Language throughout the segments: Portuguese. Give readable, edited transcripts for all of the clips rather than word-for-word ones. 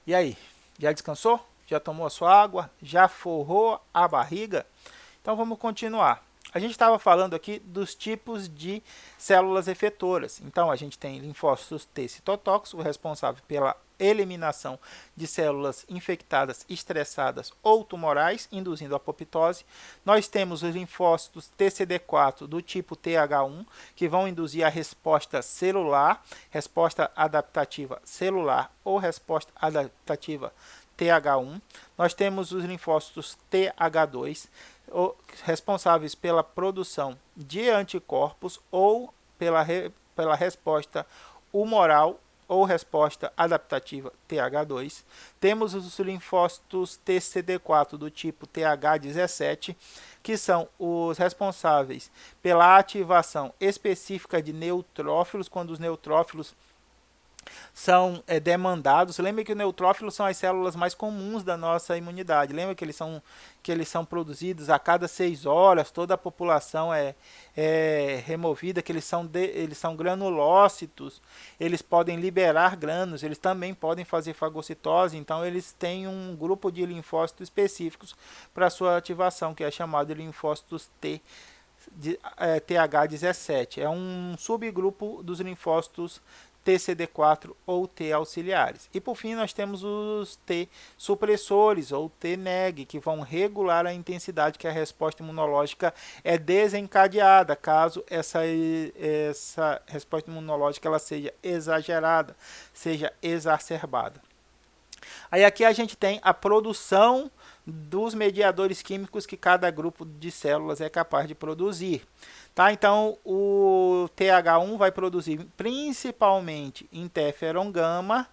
E aí, já descansou? Já tomou a sua água? Já forrou a barriga? Então vamos continuar. A gente estava falando aqui dos tipos de células efetoras. Então a gente tem linfócitos T citotóxicos, responsável pela eliminação de células infectadas, estressadas ou tumorais, induzindo apoptose. Nós temos os linfócitos TCD4 do tipo TH1, que vão induzir a resposta celular, resposta adaptativa celular ou resposta adaptativa TH1. Nós temos os linfócitos TH2, responsáveis pela produção de anticorpos ou pela resposta humoral ou resposta adaptativa TH2. Temos os linfócitos TCD4 do tipo TH17, que são os responsáveis pela ativação específica de neutrófilos, quando os neutrófilos são demandados. Lembra que os neutrófilos são as células mais comuns da nossa imunidade. Lembra que eles são produzidos a cada 6 horas, toda a população é removida, que eles são granulócitos, eles podem liberar grânulos, eles também podem fazer fagocitose, então eles têm um grupo de linfócitos específicos para sua ativação, que é chamado de linfócitos TH17. É um subgrupo dos linfócitos TCD4 ou T auxiliares. E por fim nós temos os T supressores ou T-neg, que vão regular a intensidade que a resposta imunológica é desencadeada, caso essa resposta imunológica ela seja exagerada, seja exacerbada. Aí aqui a gente tem a produção dos mediadores químicos que cada grupo de células é capaz de produzir. Tá? Então, o TH1 vai produzir principalmente interferon gama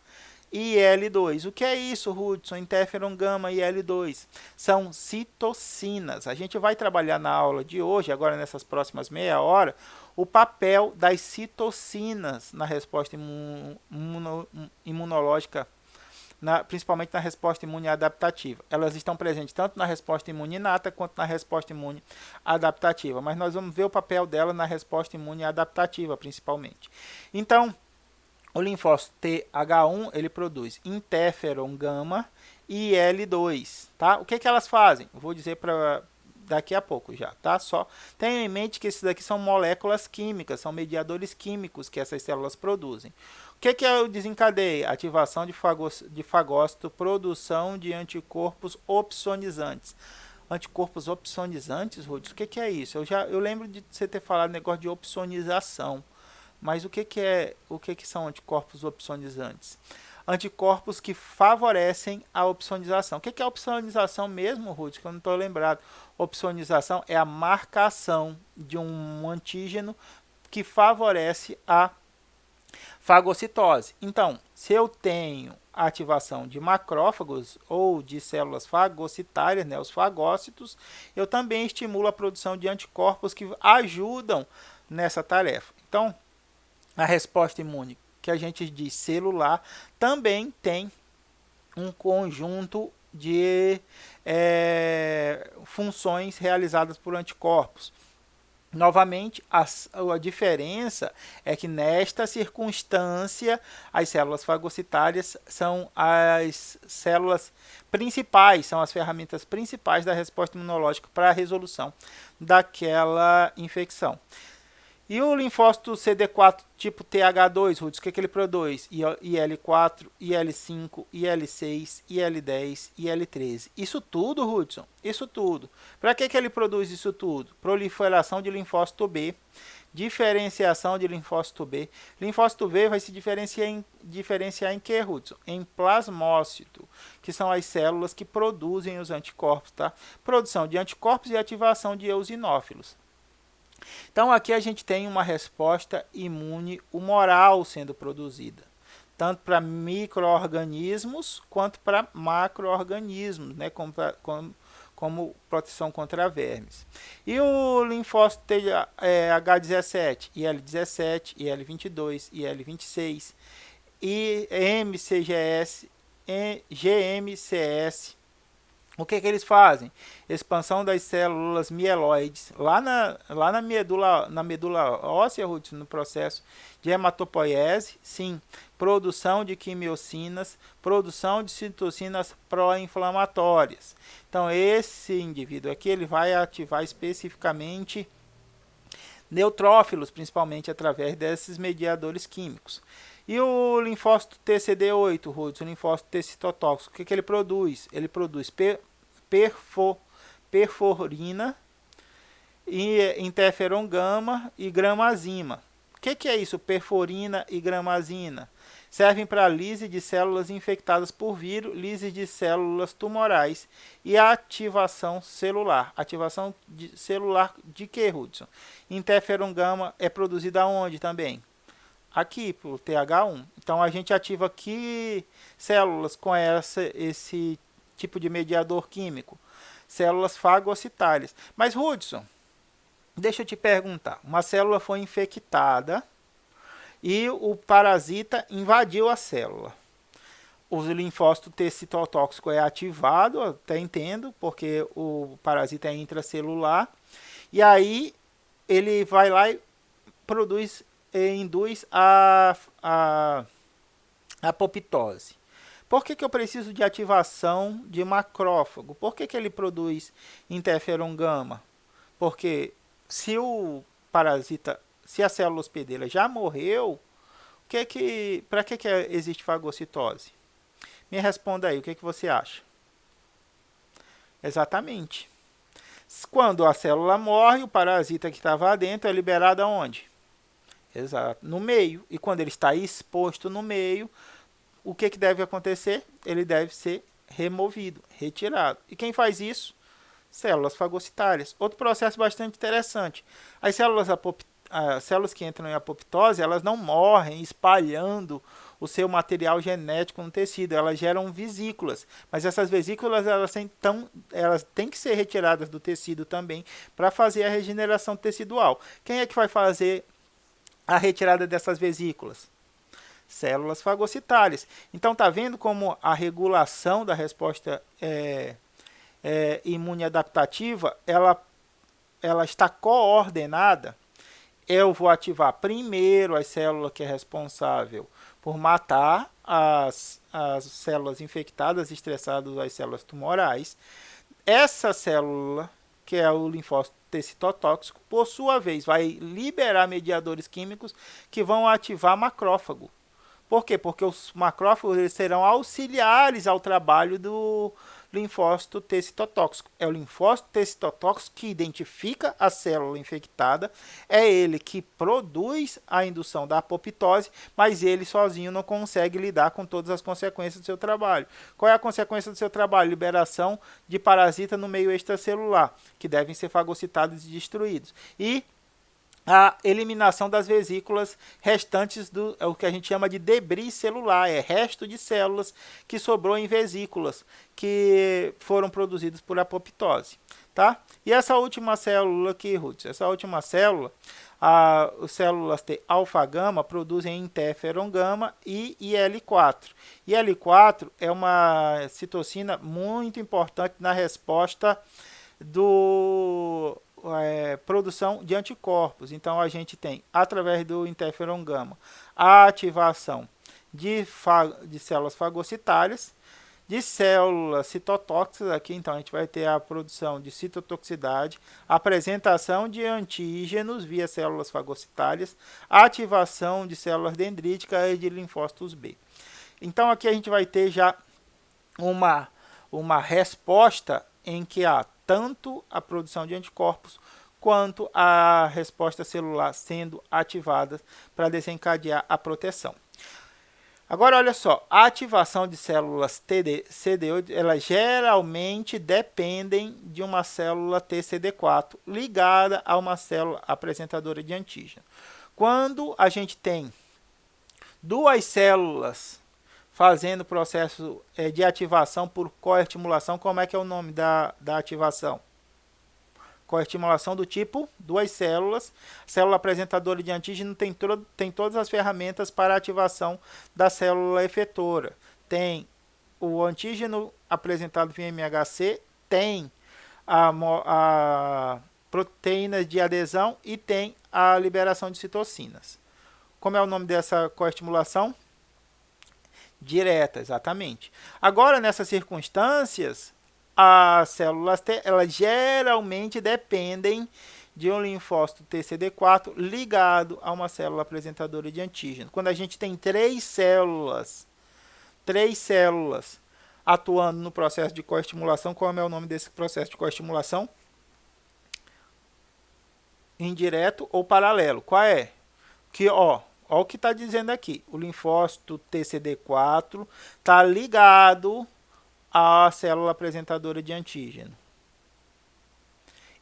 e IL-2. O que é isso, Hudson? Interferon gama e IL-2 são citocinas. A gente vai trabalhar na aula de hoje, agora nessas próximas meia hora, o papel das citocinas na resposta imunológica, principalmente na resposta imune adaptativa. Elas estão presentes tanto na resposta imune inata quanto na resposta imune adaptativa, mas nós vamos ver o papel dela na resposta imune adaptativa, principalmente. Então, o linfócito TH1, ele produz interferon gama e IL-2, tá? O que elas fazem? Eu vou dizer para daqui a pouco já, tá? Só tenha em mente que esses daqui são moléculas químicas, são mediadores químicos que essas células produzem. O que é o desencadeia? Ativação de fagócito, produção de anticorpos opsonizantes. Anticorpos opsonizantes, Rudes, o que é isso? Eu lembro de você ter falado negócio de opsonização, mas o que são anticorpos opsonizantes? Anticorpos que favorecem a opsonização. O que é a opsonização mesmo, Ruth? Que eu não estou lembrado. Opsonização é a marcação de um antígeno que favorece a fagocitose. Então, se eu tenho a ativação de macrófagos ou de células fagocitárias, né, os fagócitos, eu também estimulo a produção de anticorpos que ajudam nessa tarefa. Então, a resposta imune, que a gente diz celular, também tem um conjunto de funções realizadas por anticorpos. Novamente, a diferença é que nesta circunstância as células fagocitárias são as células principais, são as ferramentas principais da resposta imunológica para a resolução daquela infecção. E o linfócito CD4 tipo TH2, Rudes, o que ele produz? IL4, IL5, IL6, IL10, IL13. Isso tudo, Hudson, isso tudo. Para que ele produz isso tudo? Proliferação de linfócito B, diferenciação de linfócito B. Linfócito B vai se diferenciar em que, Hudson? Em plasmócito, que são as células que produzem os anticorpos, tá? Produção de anticorpos e ativação de eosinófilos. Então, aqui a gente tem uma resposta imune humoral sendo produzida, tanto para micro-organismos quanto para macro-organismos, né, como proteção contra vermes. E o linfócito H17, IL17, IL22, IL26, IMCGS, GMCS, O que eles fazem? Expansão das células mieloides lá na medula óssea, no processo de hematopoiese, sim, produção de quimiocinas, produção de citocinas pró-inflamatórias. Então, esse indivíduo aqui ele vai ativar especificamente neutrófilos, principalmente através desses mediadores químicos. E o linfócito TCD8, o linfócito T citotóxico, o que ele produz? Ele produz perforina, interferon gama e gramazina. O que é isso, perforina e gramazina? Servem para lise de células infectadas por vírus, lise de células tumorais e ativação celular. Ativação celular de que, Hudson? Interferon gama é produzida aonde também? Aqui, pelo TH1. Então, a gente ativa aqui células com esse tipo de mediador químico. Células fagocitárias. Mas, Hudson, deixa eu te perguntar. Uma célula foi infectada e o parasita invadiu a célula. O linfócito T citotóxico é ativado, até entendo, porque o parasita é intracelular. E aí, ele vai lá e induz a apoptose. Por que eu preciso de ativação de macrófago? Por que ele produz interferon gama? Porque se o parasita, se a célula hospedeira já morreu, para que existe fagocitose? Me responda aí, o que você acha? Exatamente. Quando a célula morre, o parasita que estava dentro é liberado aonde? Exato, no meio. E quando ele está exposto no meio, o que deve acontecer? Ele deve ser removido, retirado. E quem faz isso? Células fagocitárias. Outro processo bastante interessante. As células que entram em apoptose, elas não morrem espalhando o seu material genético no tecido. Elas geram vesículas. Mas essas vesículas elas têm que ser retiradas do tecido também para fazer a regeneração tecidual. Quem é que vai fazer a retirada dessas vesículas? Células fagocitárias. Então, está vendo como a regulação da resposta imune adaptativa, ela está coordenada. Eu vou ativar primeiro a célula que é responsável por matar as células infectadas, estressadas, as células tumorais. Essa célula, que é o linfócito T citotóxico, por sua vez, vai liberar mediadores químicos que vão ativar macrófago. Por quê? Porque os macrófagos eles serão auxiliares ao trabalho do linfócito T citotóxico. É o linfócito T citotóxico que identifica a célula infectada, é ele que produz a indução da apoptose, mas ele sozinho não consegue lidar com todas as consequências do seu trabalho. Qual é a consequência do seu trabalho? Liberação de parasita no meio extracelular, que devem ser fagocitados e destruídos. E a eliminação das vesículas restantes o que a gente chama de debris celular, é resto de células que sobrou em vesículas que foram produzidas por apoptose, tá? E essa última célula aqui, Ruth, essa última célula, as células T alfa-gama produzem interferon gama e IL-4. IL-4 é uma citocina muito importante na resposta produção de anticorpos. Então, a gente tem, através do interferon gama, a ativação de células fagocitárias, de células citotóxicas, aqui então a gente vai ter a produção de citotoxicidade, apresentação de antígenos via células fagocitárias, ativação de células dendríticas e de linfócitos B. Então, aqui a gente vai ter já uma resposta em que há tanto a produção de anticorpos quanto a resposta celular sendo ativada para desencadear a proteção. Agora, olha só, a ativação de células CD8, elas geralmente dependem de uma célula TCD4 ligada a uma célula apresentadora de antígeno. Quando a gente tem duas células fazendo o processo de ativação por coestimulação, como é que é o nome da ativação? Coestimulação do tipo duas células. Célula apresentadora de antígeno tem todas as ferramentas para a ativação da célula efetora. Tem o antígeno apresentado via MHC tem a proteína de adesão e tem a liberação de citocinas. Como é o nome dessa coestimulação? Direta, exatamente. Agora, nessas circunstâncias, as células T, elas geralmente dependem de um linfócito TCD4 ligado a uma célula apresentadora de antígeno. Quando a gente tem três células atuando no processo de coestimulação, qual é o nome desse processo de coestimulação? Indireto ou paralelo. Qual é? Que, ó o que está dizendo aqui. O linfócito TCD4 está ligado à célula apresentadora de antígeno.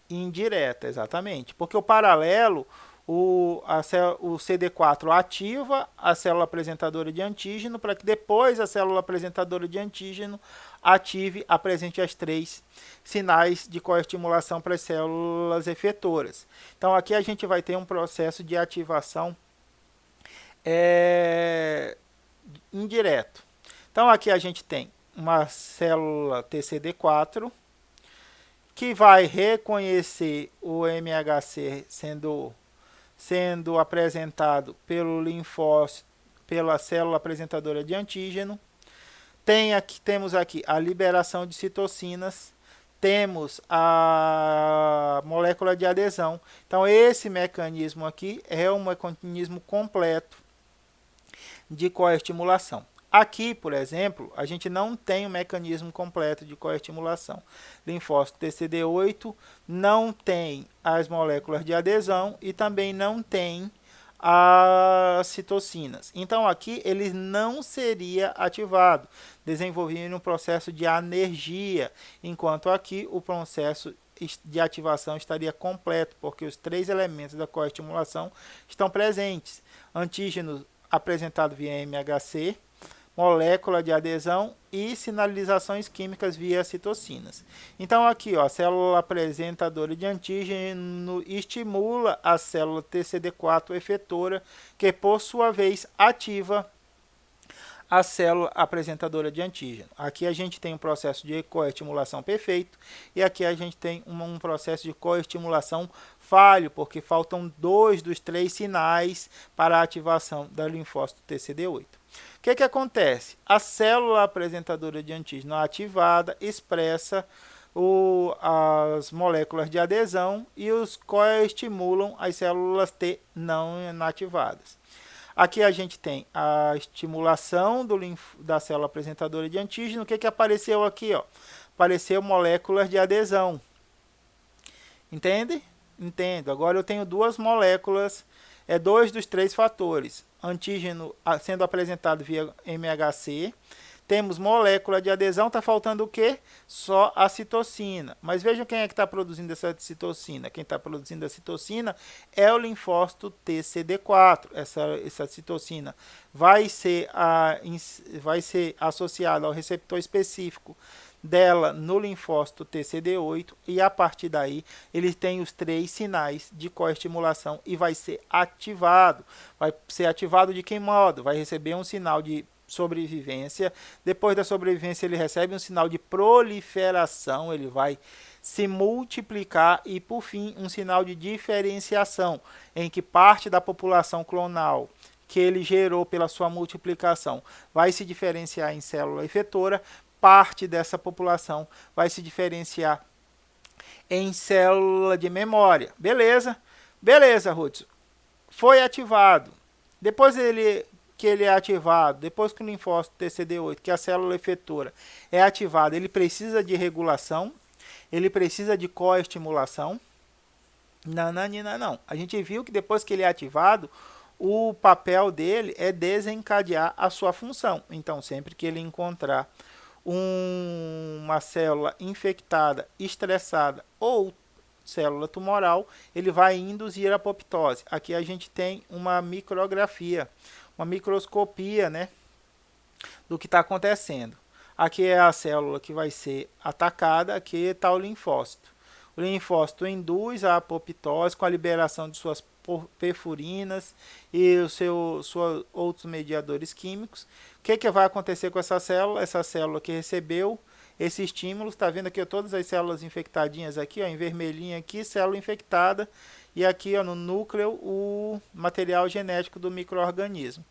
Indireta, exatamente. Porque o paralelo, o CD4 ativa a célula apresentadora de antígeno para que depois a célula apresentadora de antígeno apresente as três sinais de coestimulação para as células efetoras. Então, aqui a gente vai ter um processo de ativação indireto. Então, aqui a gente tem uma célula TCD4 que vai reconhecer o MHC sendo apresentado pelo linfócito, pela célula apresentadora de antígeno. Temos aqui a liberação de citocinas, temos a molécula de adesão. Então, esse mecanismo aqui é um mecanismo completo de coestimulação. Aqui, por exemplo, a gente não tem o mecanismo completo de coestimulação. Linfócito TCD8 não tem as moléculas de adesão e também não tem as citocinas. Então, aqui ele não seria ativado, desenvolvendo um processo de anergia, enquanto aqui o processo de ativação estaria completo, porque os três elementos da coestimulação estão presentes. Antígeno apresentado via MHC, molécula de adesão e sinalizações químicas via citocinas. Então, aqui, ó, a célula apresentadora de antígeno estimula a célula TCD4 efetora, que por sua vez ativa a célula apresentadora de antígeno. Aqui a gente tem um processo de coestimulação perfeito e aqui a gente tem um processo de coestimulação falho, porque faltam 2 dos 3 sinais para a ativação da linfócito TCD8. O que acontece? A célula apresentadora de antígeno ativada expressa as moléculas de adesão e os coestimulam as células T não inativadas. Aqui a gente tem a estimulação da célula apresentadora de antígeno. O que apareceu aqui? Ó? Apareceu moléculas de adesão. Entende? Entendo. Agora eu tenho duas moléculas, 2 dos 3 fatores. Antígeno sendo apresentado via MHC. Temos molécula de adesão, está faltando o quê? Só a citocina. Mas vejam quem é que está produzindo essa citocina. Quem está produzindo a citocina é o linfócito TCD4. Essa citocina vai ser associada ao receptor específico dela no linfócito TCD8 e a partir daí ele tem os 3 sinais de coestimulação e vai ser ativado. Vai ser ativado de que modo? Vai receber um sinal de sobrevivência. Depois da sobrevivência ele recebe um sinal de proliferação, ele vai se multiplicar e por fim um sinal de diferenciação, em que parte da população clonal que ele gerou pela sua multiplicação vai se diferenciar em célula efetora, parte dessa população vai se diferenciar em célula de memória. Beleza? Beleza, Hudson. Foi ativado. Depois que ele é ativado, depois que o linfócito TCD8, que é a célula efetora, é ativada, ele precisa de regulação, ele precisa de coestimulação. Não. A gente viu que depois que ele é ativado, o papel dele é desencadear a sua função. Então, sempre que ele encontrar uma célula infectada, estressada ou célula tumoral, ele vai induzir a apoptose. Aqui a gente tem uma micrografia, uma microscopia, né, do que está acontecendo. Aqui é a célula que vai ser atacada, aqui está o linfócito. O linfócito induz a apoptose com a liberação de suas perfurinas e os seus outros mediadores químicos. O que vai acontecer com essa célula? Essa célula que recebeu esse estímulo, está vendo aqui ó, todas as células infectadinhas aqui, ó, em vermelhinho aqui, célula infectada, e aqui ó, no núcleo o material genético do micro-organismo.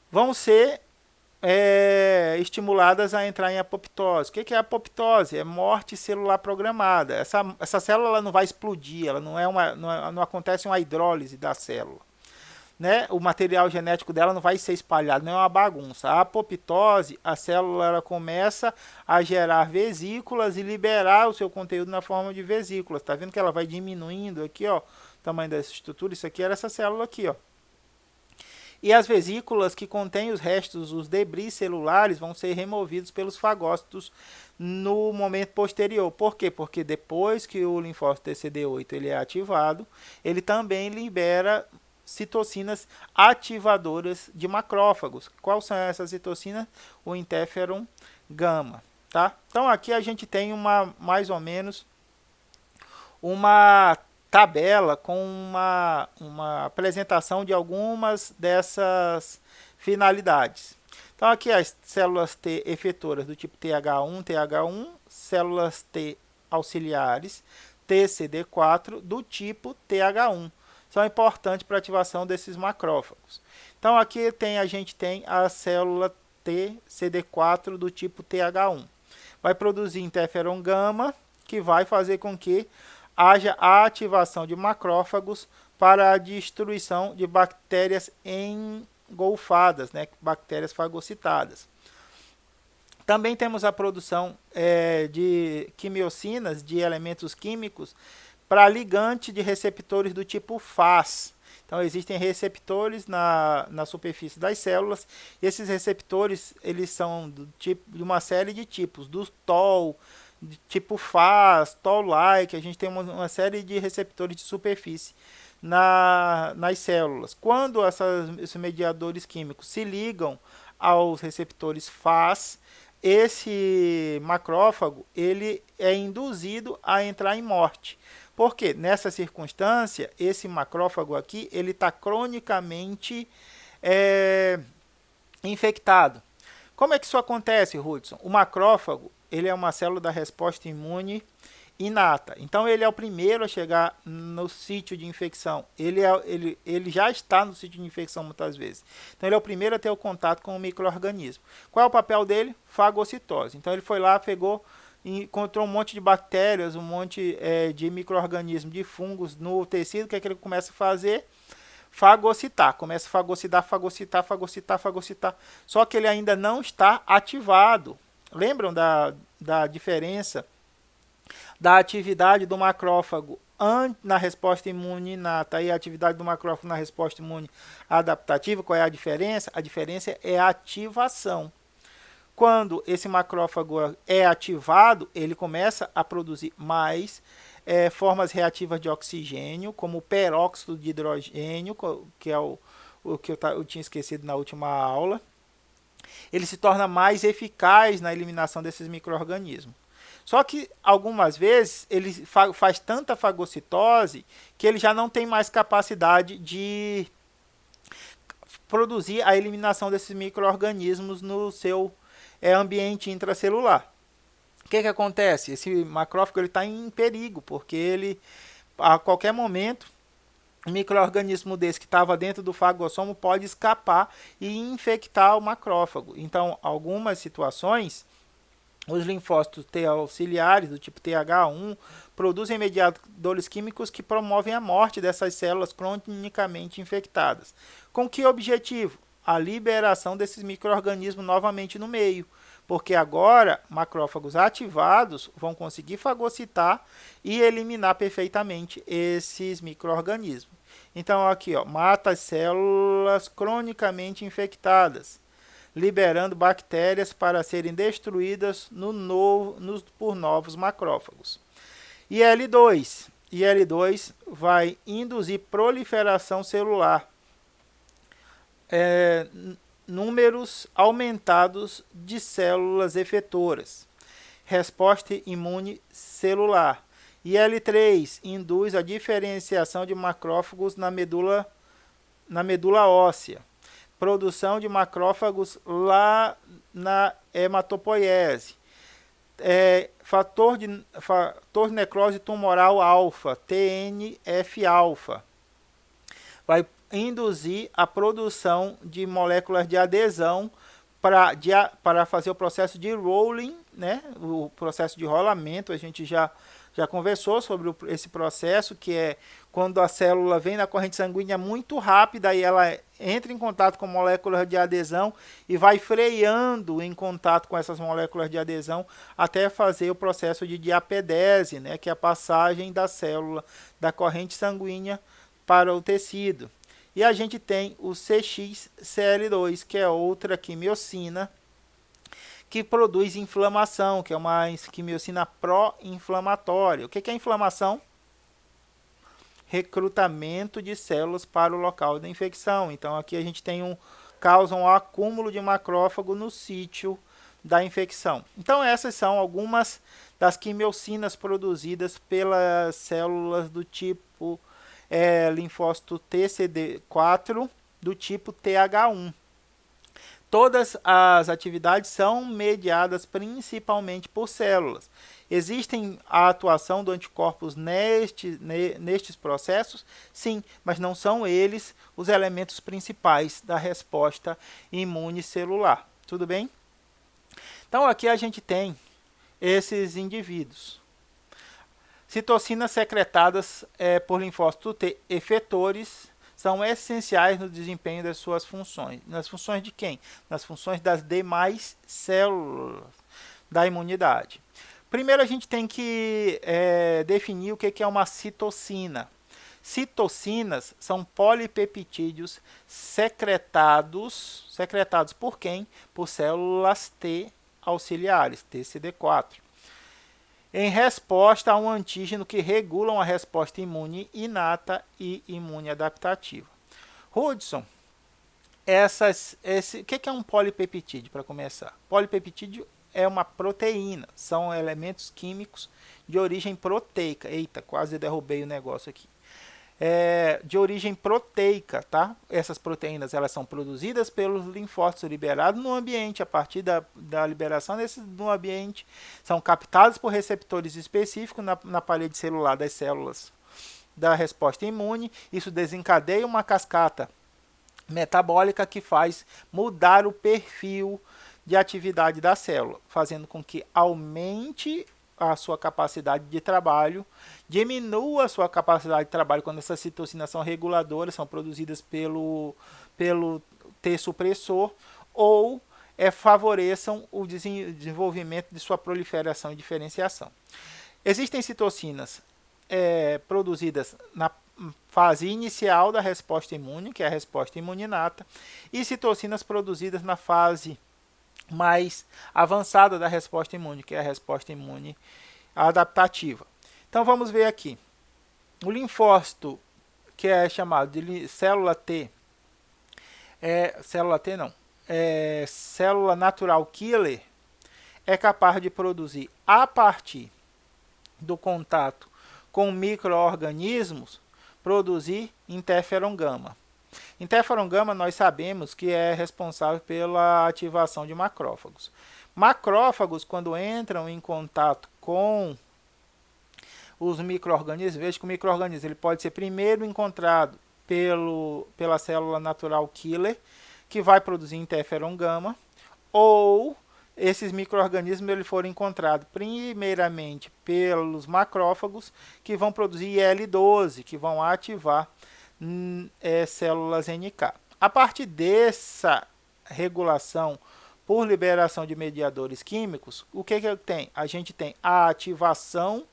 Vão ser estimuladas a entrar em apoptose. O que é apoptose? É morte celular programada. Essa célula ela não vai explodir, ela não acontece uma hidrólise da célula. Né? O material genético dela não vai ser espalhado, não é uma bagunça. A apoptose, a célula ela começa a gerar vesículas e liberar o seu conteúdo na forma de vesículas. Está vendo que ela vai diminuindo aqui, ó, o tamanho dessa estrutura? Isso aqui era essa célula aqui, ó. E as vesículas que contêm os restos, os debris celulares, vão ser removidos pelos fagócitos no momento posterior. Por quê? Porque depois que o linfócito TCD8 ele é ativado, ele também libera citocinas ativadoras de macrófagos. Quais são essas citocinas? O interferon gama. Tá? Então aqui a gente tem mais ou menos uma tabela com uma apresentação de algumas dessas finalidades. Então aqui as células T efetoras do tipo TH1, células T auxiliares, TCD4 do tipo TH1. São importantes para a ativação desses macrófagos. Então aqui a gente tem a célula TCD4 do tipo TH1. Vai produzir interferon gama, que vai fazer com que haja a ativação de macrófagos para a destruição de bactérias engolfadas, né, bactérias fagocitadas. Também temos a produção de quimiocinas, de elementos químicos, para ligante de receptores do tipo Fas. Então existem receptores na superfície das células. E esses receptores eles são de uma série de tipos, dos TOL, de tipo Fas, TOL-like. A gente tem uma série de receptores de superfície nas células. Quando esses mediadores químicos se ligam aos receptores Fas, esse macrófago ele é induzido a entrar em morte. Porque nessa circunstância, esse macrófago aqui, ele está cronicamente infectado. Como é que isso acontece, Hudson? O macrófago, ele é uma célula da resposta imune inata. Então, ele é o primeiro a chegar no sítio de infecção. Ele já está no sítio de infecção muitas vezes. Então, ele é o primeiro a ter o contato com o micro-organismo. Qual é o papel dele? Fagocitose. Então, ele foi lá, pegou, encontrou um monte de bactérias, um monte de micro-organismos, de fungos no tecido. O que é que ele começa a fazer? Fagocitar. Começa a fagocitar. Só que ele ainda não está ativado. Lembram da diferença da atividade do macrófago na resposta imune inata e a atividade do macrófago na resposta imune adaptativa? Qual é a diferença? A diferença é a ativação. Quando esse macrófago é ativado, ele começa a produzir mais formas reativas de oxigênio, como o peróxido de hidrogênio, que é o que eu tinha esquecido na última aula. Ele se torna mais eficaz na eliminação desses micro-organismos. Só que, algumas vezes, ele faz tanta fagocitose que ele já não tem mais capacidade de produzir a eliminação desses micro-organismos no seu ambiente intracelular. O que acontece? Esse macrófago está em perigo, porque ele, a qualquer momento, um micro-organismo desse que estava dentro do fagossomo pode escapar e infectar o macrófago. Então, algumas situações, os linfócitos T auxiliares, do tipo TH1, produzem mediadores químicos que promovem a morte dessas células cronicamente infectadas. Com que objetivo? A liberação desses micro-organismos novamente no meio. Porque agora, macrófagos ativados vão conseguir fagocitar e eliminar perfeitamente esses micro-organismos. Então, aqui, ó, mata as células cronicamente infectadas, liberando bactérias para serem destruídas por novos macrófagos. IL-2. IL-2 vai induzir proliferação celular. Números aumentados de células efetoras. Resposta imune celular. IL-3 induz a diferenciação de macrófagos na medula óssea. produção de macrófagos lá na hematopoiese. Fator de necrose tumoral alfa, TNF-alfa, vai induzir a produção de moléculas de adesão para fazer o processo de rolling, né? O processo de rolamento. A gente já conversou sobre esse processo, que é quando a célula vem na corrente sanguínea muito rápida e ela entra em contato com moléculas de adesão e vai freando em contato com essas moléculas de adesão até fazer o processo de diapedese, né? Que é a passagem da célula da corrente sanguínea para o tecido. E a gente tem o CXCL2, que é outra quimiocina que produz inflamação, que é uma quimiocina pró-inflamatória. O que é inflamação? Recrutamento de células para o local da infecção. Então aqui a gente tem causa um acúmulo de macrófago no sítio da infecção. Então essas são algumas das quimiocinas produzidas pelas células do tipo linfócito TCD4 do tipo TH1. Todas as atividades são mediadas principalmente por células. Existem a atuação do anticorpos nestes processos? Sim, mas não são eles os elementos principais da resposta imune celular. Tudo bem? Então aqui a gente tem esses indivíduos. Citocinas secretadas por linfócitos T efetores são essenciais no desempenho das suas funções. Nas funções de quem? Nas funções das demais células da imunidade. Primeiro a gente tem que definir o que é uma citocina. Citocinas são polipeptídeos secretados por quem? Por células T auxiliares, TCD4. Em resposta a um antígeno que regulam a resposta imune inata e imune adaptativa. Hudson, o que é um polipeptídeo, para começar? Polipeptídeo é uma proteína, são elementos químicos de origem proteica. Eita, quase derrubei o negócio aqui. De origem proteica, tá? Essas proteínas elas são produzidas pelos linfócitos liberados no ambiente. A partir da liberação no ambiente, são captados por receptores específicos na parede celular das células da resposta imune. Isso desencadeia uma cascata metabólica que faz mudar o perfil de atividade da célula, fazendo com que aumente a sua capacidade de trabalho, diminua a sua capacidade de trabalho quando essas citocinas são reguladoras, são produzidas pelo T supressor, ou favoreçam o desenvolvimento de sua proliferação e diferenciação. Existem citocinas produzidas na fase inicial da resposta imune, que é a resposta imuninata, e citocinas produzidas na fase mais avançada da resposta imune, que é a resposta imune adaptativa. Então vamos ver aqui. O linfócito, que é chamado de célula T, célula natural killer, é capaz de produzir, a partir do contato com micro-organismos, produzir interferon gama. Interferon gama nós sabemos que é responsável pela ativação de macrófagos. Macrófagos, quando entram em contato com os micro-organismos, veja que o micro-organismo ele pode ser primeiro encontrado pela célula natural killer, que vai produzir interferon gama, ou esses micro-organismos eles foram encontrados primeiramente pelos macrófagos, que vão produzir IL-12, que vão ativar células NK. A partir dessa regulação por liberação de mediadores químicos, o que tem? A gente tem a ativação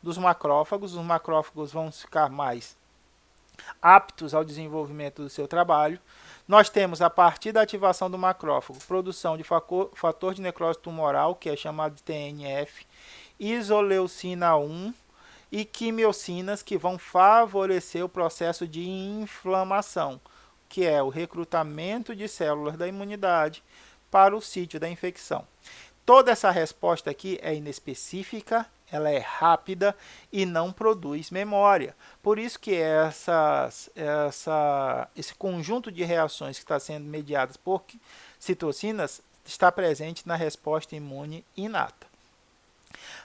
dos macrófagos. Os macrófagos vão ficar mais aptos ao desenvolvimento do seu trabalho. Nós temos, a partir da ativação do macrófago, produção de fator de necrose tumoral, que é chamado de TNF, isoleucina 1, e quimiocinas que vão favorecer o processo de inflamação, que é o recrutamento de células da imunidade para o sítio da infecção. Toda essa resposta aqui é inespecífica, ela é rápida e não produz memória. Por isso que esse conjunto de reações que está sendo mediadas por citocinas está presente na resposta imune inata.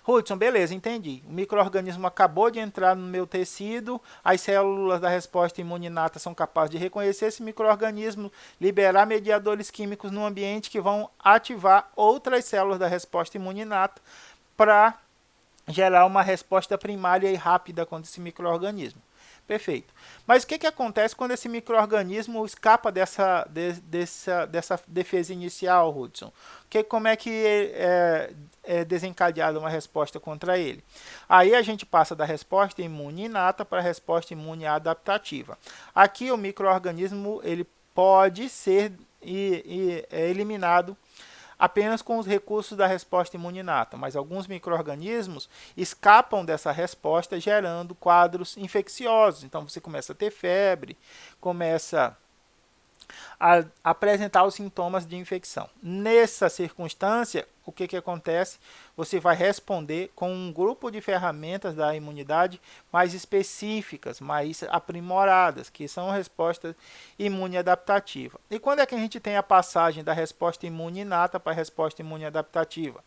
Hudson, beleza, entendi. O micro-organismo acabou de entrar no meu tecido, as células da resposta imune inata são capazes de reconhecer esse micro-organismo, liberar mediadores químicos no ambiente que vão ativar outras células da resposta imune inata para gerar uma resposta primária e rápida contra esse micro-organismo. Perfeito. Mas o que acontece quando esse micro-organismo escapa dessa defesa inicial, Hudson? Como é que é desencadeada uma resposta contra ele? Aí a gente passa da resposta imune inata para a resposta imune adaptativa. Aqui o micro-organismo ele pode ser eliminado apenas com os recursos da resposta imune inata, mas alguns micro-organismos escapam dessa resposta gerando quadros infecciosos. Então você começa a ter febre, começa a apresentar os sintomas de infecção. Nessa circunstância, o que acontece? Você vai responder com um grupo de ferramentas da imunidade mais específicas, mais aprimoradas, que são respostas imune adaptativa. E quando é que a gente tem a passagem da resposta imune inata para a resposta imune adaptativa?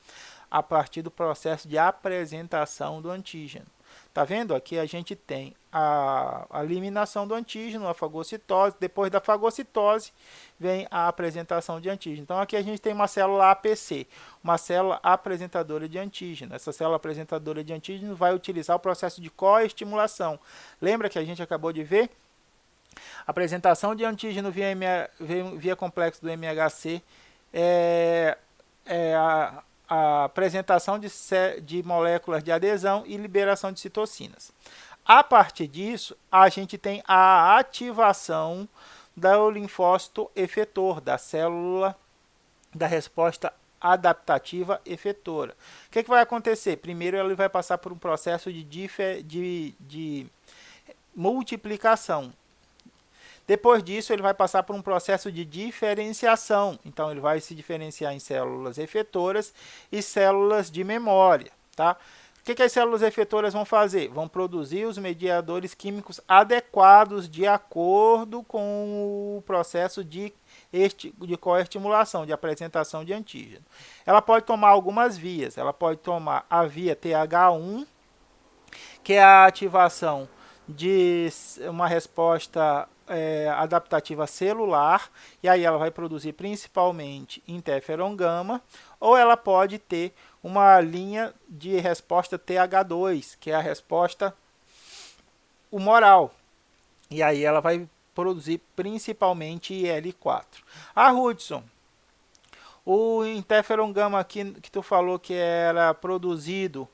A partir do processo de apresentação do antígeno. Tá vendo? Aqui a gente tem a eliminação do antígeno, a fagocitose. Depois da fagocitose vem a apresentação de antígeno. Então aqui a gente tem uma célula APC, uma célula apresentadora de antígeno. Essa célula apresentadora de antígeno vai utilizar o processo de coestimulação. Lembra que a gente acabou de ver? A apresentação de antígeno via complexo do MHC a apresentação de moléculas de adesão e liberação de citocinas. A partir disso, a gente tem a ativação do linfócito efetor, da célula da resposta adaptativa efetora. O que vai acontecer? Primeiro, ele vai passar por um processo de multiplicação. Depois disso, ele vai passar por um processo de diferenciação. Então, ele vai se diferenciar em células efetoras e células de memória. Tá? O que as células efetoras vão fazer? Vão produzir os mediadores químicos adequados de acordo com o processo de coestimulação, de apresentação de antígeno. Ela pode tomar algumas vias. Ela pode tomar a via TH1, que é a ativação de uma resposta adaptativa celular, e aí ela vai produzir principalmente interferon gama, ou ela pode ter uma linha de resposta TH2, que é a resposta humoral, e aí ela vai produzir principalmente IL-4. Hudson, o interferon gama que tu falou que era produzido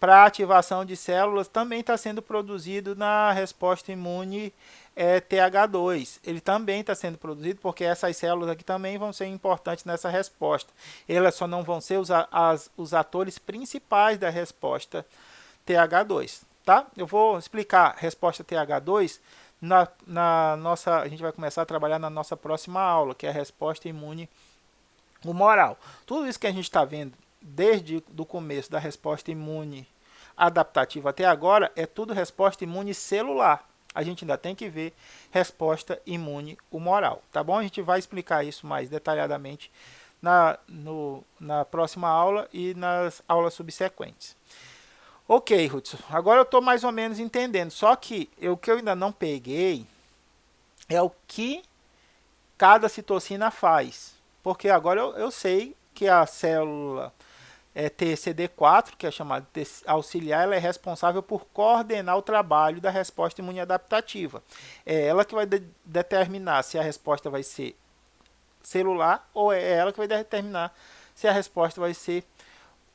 para ativação de células também está sendo produzido na resposta imune TH2. Ele também está sendo produzido porque essas células aqui também vão ser importantes nessa resposta. Elas só não vão ser os atores principais da resposta TH2. Tá? Eu vou explicar a resposta TH2 a gente vai começar a trabalhar na nossa próxima aula, que é a resposta imune humoral. Tudo isso que a gente está vendo desde o começo da resposta imune adaptativa até agora é tudo resposta imune celular. A gente ainda tem que ver resposta imune humoral, tá bom? A gente vai explicar isso mais detalhadamente na próxima aula e nas aulas subsequentes. Ok, Hudson, agora eu estou mais ou menos entendendo, só que o que eu ainda não peguei é o que cada citocina faz, porque agora eu sei que a célula TCD4, que é chamada de auxiliar, ela é responsável por coordenar o trabalho da resposta imune adaptativa. É ela que vai determinar se a resposta vai ser celular ou é ela que vai determinar se a resposta vai ser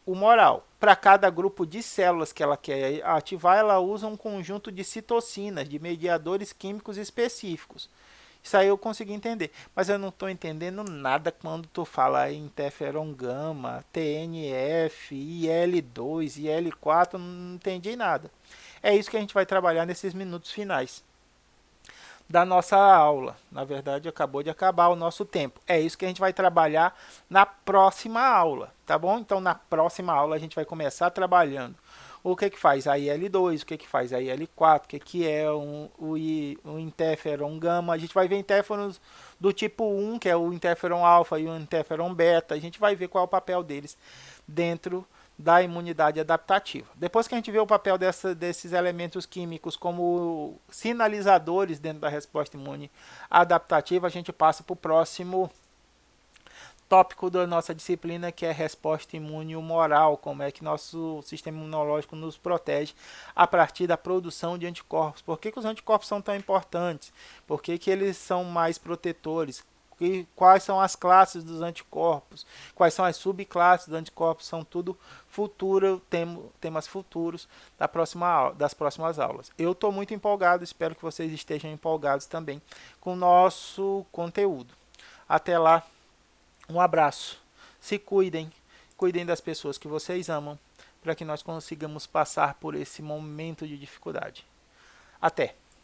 humoral. Para cada grupo de células que ela quer ativar, ela usa um conjunto de citocinas, de mediadores químicos específicos. Isso aí eu consegui entender, mas eu não estou entendendo nada quando tu fala em interferon gama, TNF, IL-2, IL-4, não entendi nada. É isso que a gente vai trabalhar nesses minutos finais. da nossa aula. Na verdade, acabou de acabar o nosso tempo. É isso que a gente vai trabalhar na próxima aula, tá bom? Então, na próxima aula, a gente vai começar trabalhando o que faz a IL2, o que faz a IL4, o que é um interferon gama. A gente vai ver interferons do tipo 1, que é o interferon alfa e o interferon beta. A gente vai ver qual é o papel deles dentro da imunidade adaptativa. Depois que a gente vê o papel desses elementos químicos como sinalizadores dentro da resposta imune adaptativa, a gente passa para o próximo tópico da nossa disciplina, que é resposta imune humoral, como é que nosso sistema imunológico nos protege a partir da produção de anticorpos. Por que os anticorpos são tão importantes? Por que eles são mais protetores? Quais são as classes dos anticorpos? Quais são as subclasses dos anticorpos? São tudo temas futuros das próximas aulas. Eu estou muito empolgado, espero que vocês estejam empolgados também com o nosso conteúdo. Até lá. Um abraço. Se cuidem. Cuidem das pessoas que vocês amam, para que nós consigamos passar por esse momento de dificuldade. Até!